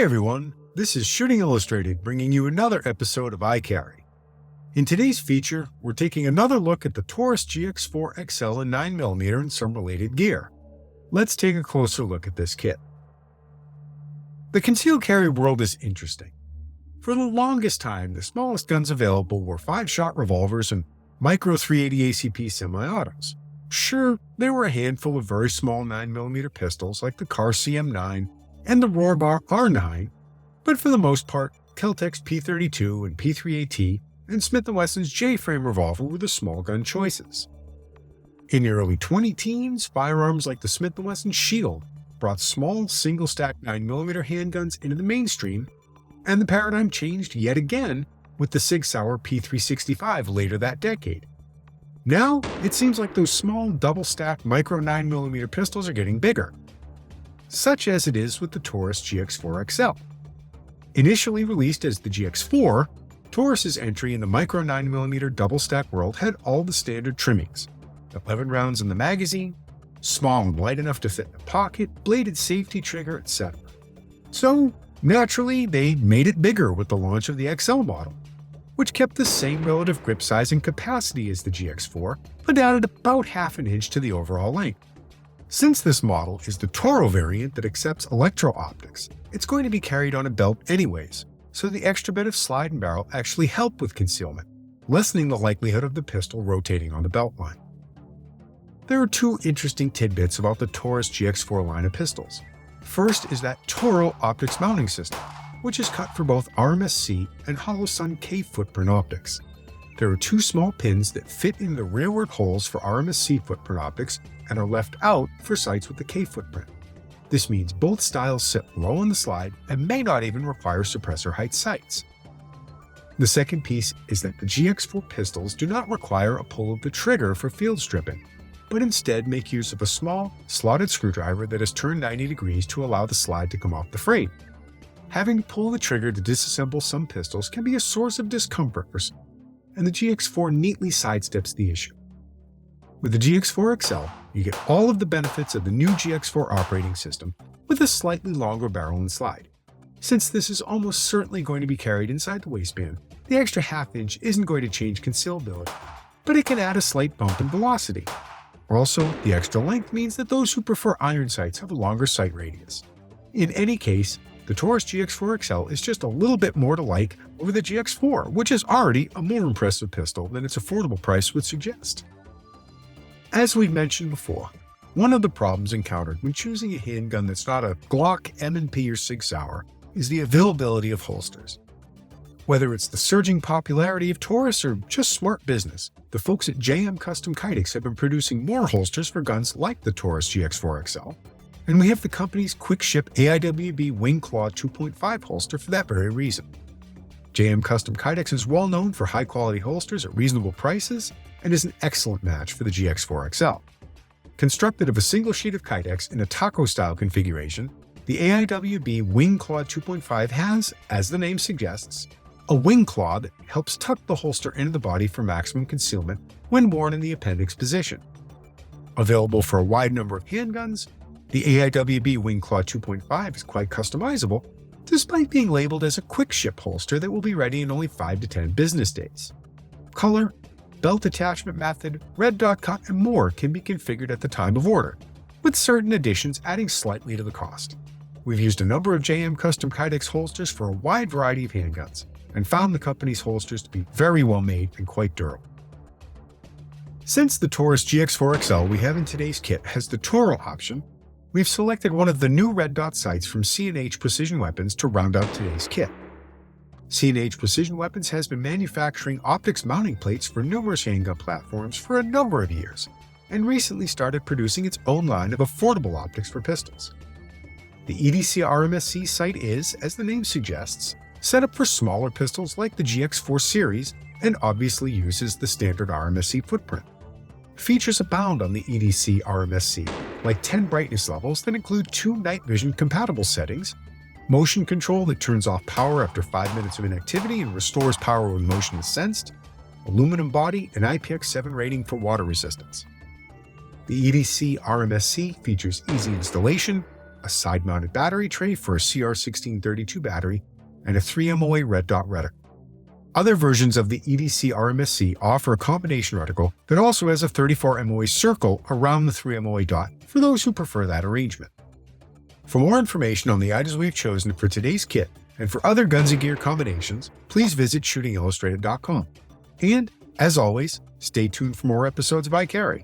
Hey everyone, this is Shooting Illustrated bringing you another episode of iCarry. In today's feature, we're taking another look at the Taurus GX4 XL in 9mm and some related gear. Let's take a closer look at this kit. The concealed carry world is interesting. For the longest time, the smallest guns available were 5-shot revolvers and micro 380 ACP semi-autos. Sure, there were a handful of very small 9mm pistols like the Kahr CM9 and the Rohrbaugh R9, but for the most part, KelTec's P32 and P3AT and Smith Wesson's J-frame revolver were the small gun choices. In the early 20-teens, firearms like the Smith Wesson Shield brought small single-stack 9mm handguns into the mainstream, and the paradigm changed yet again with the SIG Sauer P365 later that decade. Now, it seems like those small double-stack micro 9mm pistols are getting bigger, such as it is with the Taurus GX4 XL. Initially released as the GX4, Taurus's entry in the micro 9mm double-stack world had all the standard trimmings: 11 rounds in the magazine, small and light enough to fit in a pocket, bladed safety trigger, etc. So, naturally, they made it bigger with the launch of the XL model, which kept the same relative grip size and capacity as the GX4, but added about half an inch to the overall length. Since this model is the TORO variant that accepts electro-optics, it's going to be carried on a belt anyways, so the extra bit of slide and barrel actually help with concealment, lessening the likelihood of the pistol rotating on the belt line. There are two interesting tidbits about the Taurus GX4 line of pistols. First is that TORO optics mounting system, which is cut for both RMSC and hollow sun K footprint optics. There are two small pins that fit in the rearward holes for RMSC footprint optics and are left out for sights with the K footprint. This means both styles sit low on the slide and may not even require suppressor height sights. The second piece is that the GX4 pistols do not require a pull of the trigger for field stripping, but instead make use of a small, slotted screwdriver that is turned 90 degrees to allow the slide to come off the frame. Having to pull the trigger to disassemble some pistols can be a source of discomfort for some, and the GX4 neatly sidesteps the issue. With the GX4 XL, you get all of the benefits of the new GX4 operating system with a slightly longer barrel and slide. Since this is almost certainly going to be carried inside the waistband, the extra half-inch isn't going to change concealability, but it can add a slight bump in velocity. Also, the extra length means that those who prefer iron sights have a longer sight radius. In any case, the Taurus GX4 XL is just a little bit more to like over the GX4, which is already a more impressive pistol than its affordable price would suggest. As we've mentioned before, one of the problems encountered when choosing a handgun that's not a Glock, M&P, or SIG Sauer is the availability of holsters. Whether it's the surging popularity of Taurus or just smart business, the folks at Custom Kydex have been producing more holsters for guns like the Taurus GX4 XL, and we have the company's quick-ship AIWB Wing Claw 2.5 holster for that very reason. Custom Kydex is well known for high-quality holsters at reasonable prices and is an excellent match for the GX4 XL. Constructed of a single sheet of Kydex in a taco-style configuration, the AIWB Wing Claw 2.5 has, as the name suggests, a wing claw that helps tuck the holster into the body for maximum concealment when worn in the appendix position. Available for a wide number of handguns, the AIWB Wing Claw 2.5 is quite customizable, despite being labeled as a quick-ship holster that will be ready in only 5 to 10 business days. Color, belt attachment method, red dot cut, and more can be configured at the time of order, with certain additions adding slightly to the cost. We've used a number of Custom Kydex holsters for a wide variety of handguns, and found the company's holsters to be very well made and quite durable. Since the Taurus GX4 XL we have in today's kit has the TORO option, we've selected one of the new red dot sights from C&H Precision Weapons to round out today's kit. C&H Precision Weapons has been manufacturing optics mounting plates for numerous handgun platforms for a number of years, and recently started producing its own line of affordable optics for pistols. The EDC RMSC sight is, as the name suggests, set up for smaller pistols like the GX4 series and obviously uses the standard RMSC footprint. Features abound on the EDC RMSC, like 10 brightness levels that include 2 night vision compatible settings, motion control that turns off power after 5 minutes of inactivity and restores power when motion is sensed, aluminum body, and IPX7 rating for water resistance. The EDC RMSC features easy installation, a side-mounted battery tray for a CR1632 battery, and a 3 MOA red dot reticle. Other versions of the EDC RMSC offer a combination reticle that also has a 34 MOA circle around the 3 MOA dot for those who prefer that arrangement. For more information on the items we've chosen for today's kit and for other guns and gear combinations, please visit shootingillustrated.com. And, as always, stay tuned for more episodes of iCarry.